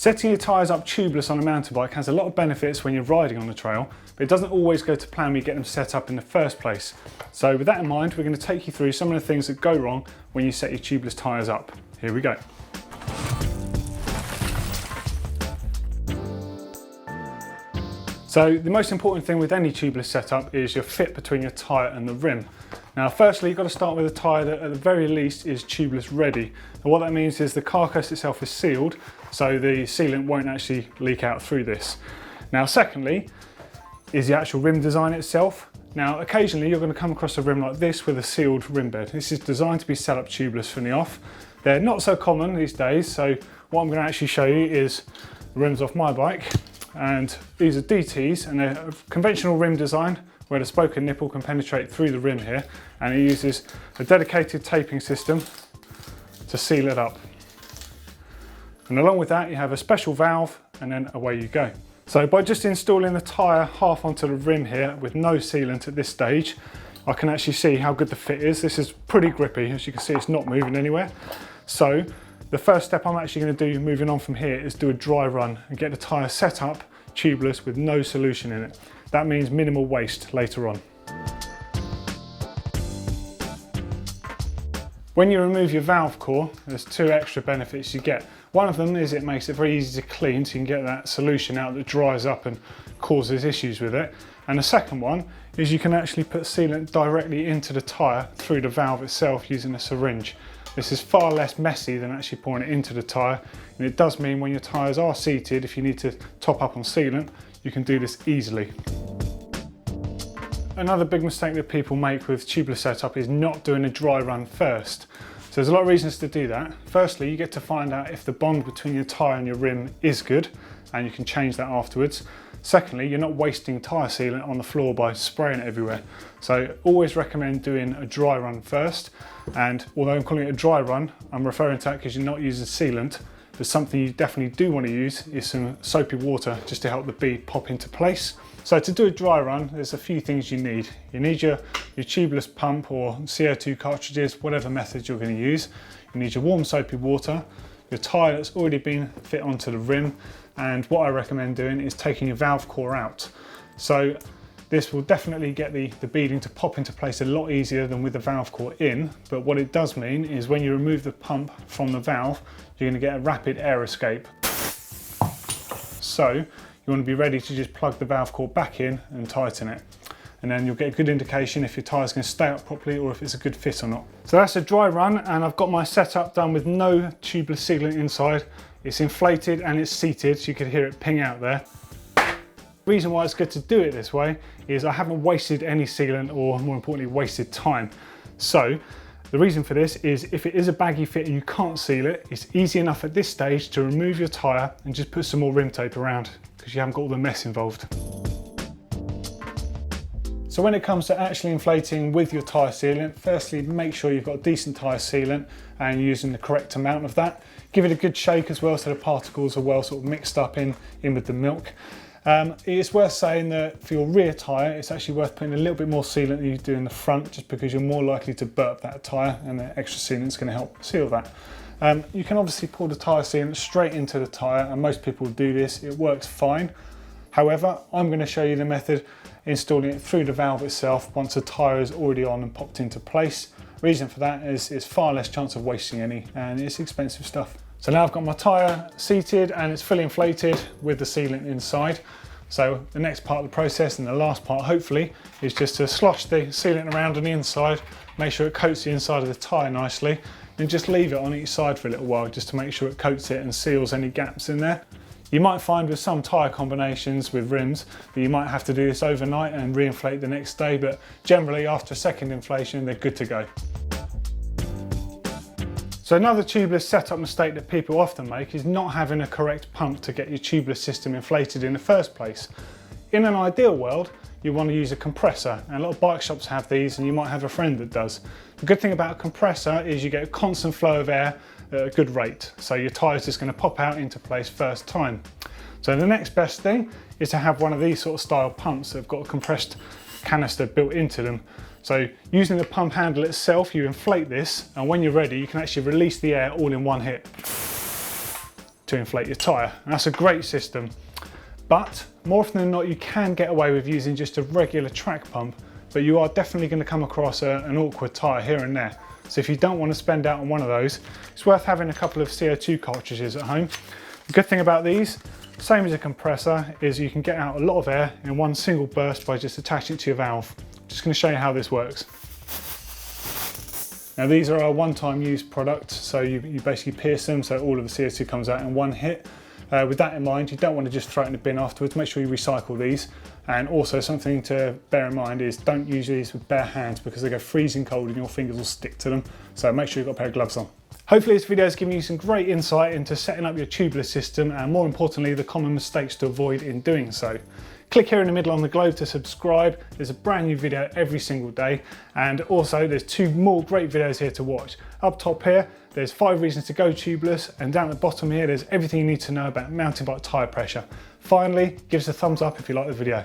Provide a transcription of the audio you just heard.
Setting your tyres up tubeless on a mountain bike has a lot of benefits when you're riding on the trail, but it doesn't always go to plan when you get them set up in the first place. So with that in mind, we're going to take you through some of the things that go wrong when you set your tubeless tyres up. Here we go. So the most important thing with any tubeless setup is your fit between your tyre and the rim. Now firstly, you've got to start with a tyre that at the very least is tubeless ready. And what that means is the carcass itself is sealed, so the sealant won't actually leak out through this. Now secondly, is the actual rim design itself. Now occasionally you're going to come across a rim like this with a sealed rim bed. This is designed to be set up tubeless from the off. They're not so common these days, so what I'm going to actually show you is the rims off my bike. And these are DTs, and they're a conventional rim design where the spoken nipple can penetrate through the rim here, and it uses a dedicated taping system to seal it up. And along with that you have a special valve, and then away you go. So by just installing the tyre half onto the rim here with no sealant at this stage, I can actually see how good the fit is. This is pretty grippy. As you can see, it's not moving anywhere. So the first step I'm actually going to do moving on from here is do a dry run and get the tyre set up tubeless with no solution in it. That means minimal waste later on. When you remove your valve core, there's two extra benefits you get. One of them is it makes it very easy to clean, so you can get that solution out that dries up and causes issues with it. And the second one is you can actually put sealant directly into the tyre through the valve itself using a syringe. This is far less messy than actually pouring it into the tyre, and it does mean when your tyres are seated, if you need to top up on sealant, you can do this easily. Another big mistake that people make with tubeless setup is not doing a dry run first. So there's a lot of reasons to do that. Firstly, you get to find out if the bond between your tyre and your rim is good, and you can change that afterwards. Secondly, you're not wasting tyre sealant on the floor by spraying it everywhere. So always recommend doing a dry run first. And although I'm calling it a dry run, I'm referring to that because you're not using sealant, but something you definitely do want to use is some soapy water just to help the bead pop into place. So to do a dry run, there's a few things you need. You need your tubeless pump or CO2 cartridges, whatever method you're going to use. You need your warm soapy water, your tyre that's already been fit onto the rim, and what I recommend doing is taking your valve core out. So this will definitely get the beading to pop into place a lot easier than with the valve core in, but what it does mean is when you remove the pump from the valve, you're going to get a rapid air escape. So you want to be ready to just plug the valve core back in and tighten it. And then you'll get a good indication if your tyre's going to stay up properly or if it's a good fit or not. So that's a dry run, and I've got my setup done with no tubeless sealant inside. It's inflated and it's seated, so you can hear it ping out there. The reason why it's good to do it this way is I haven't wasted any sealant, or more importantly wasted time. So the reason for this is if it is a baggy fit and you can't seal it, it's easy enough at this stage to remove your tyre and just put some more rim tape around because you haven't got all the mess involved. So when it comes to actually inflating with your tyre sealant, firstly make sure you've got a decent tyre sealant and you're using the correct amount of that. Give it a good shake as well so the particles are well sort of mixed up in with the milk. It's worth saying that for your rear tyre, it's actually worth putting a little bit more sealant than you do in the front, just because you're more likely to burp that tyre, and the extra sealant is going to help seal that. You can obviously pour the tyre sealant straight into the tyre, and most people do this. It works fine. However, I'm going to show you the method installing it through the valve itself once the tyre is already on and popped into place. Reason for that is it's far less chance of wasting any, and it's expensive stuff. So now I've got my tyre seated and it's fully inflated with the sealant inside. So the next part of the process, and the last part hopefully, is just to slosh the sealant around on the inside, make sure it coats the inside of the tyre nicely, and just leave it on each side for a little while just to make sure it coats it and seals any gaps in there. You might find with some tyre combinations with rims that you might have to do this overnight and re-inflate the next day, but generally after a second inflation they're good to go. So another tubeless setup mistake that people often make is not having a correct pump to get your tubeless system inflated in the first place. In an ideal world, you want to use a compressor, and a lot of bike shops have these, and you might have a friend that does. The good thing about a compressor is you get a constant flow of air at a good rate, so your tyre is just going to pop out into place first time. So the next best thing is to have one of these sort of style pumps that have got a compressed canister built into them. So using the pump handle itself, you inflate this, and when you're ready, you can actually release the air all in one hit. to inflate your tyre. And that's a great system. But more often than not, you can get away with using just a regular track pump, but you are definitely going to come across an awkward tyre here and there. So if you don't want to spend out on one of those, it's worth having a couple of CO2 cartridges at home. The good thing about these, same as a compressor, is you can get out a lot of air in one single burst by just attaching it to your valve. Just going to show you how this works. Now these are our one-time use products, so you basically pierce them so all of the CO2 comes out in one hit. With that in mind, you don't want to just throw it in the bin afterwards. Make sure you recycle these. And also something to bear in mind is don't use these with bare hands because they go freezing cold and your fingers will stick to them. So make sure you've got a pair of gloves on. Hopefully this video has given you some great insight into setting up your tubeless system and more importantly, the common mistakes to avoid in doing so. Click here in the middle on the globe to subscribe. There's a brand new video every single day. And also there's 2 more great videos here to watch. Up top here, there's 5 reasons to go tubeless, and down at the bottom here, there's everything you need to know about mountain bike tyre pressure. Finally, give us a thumbs up if you like the video.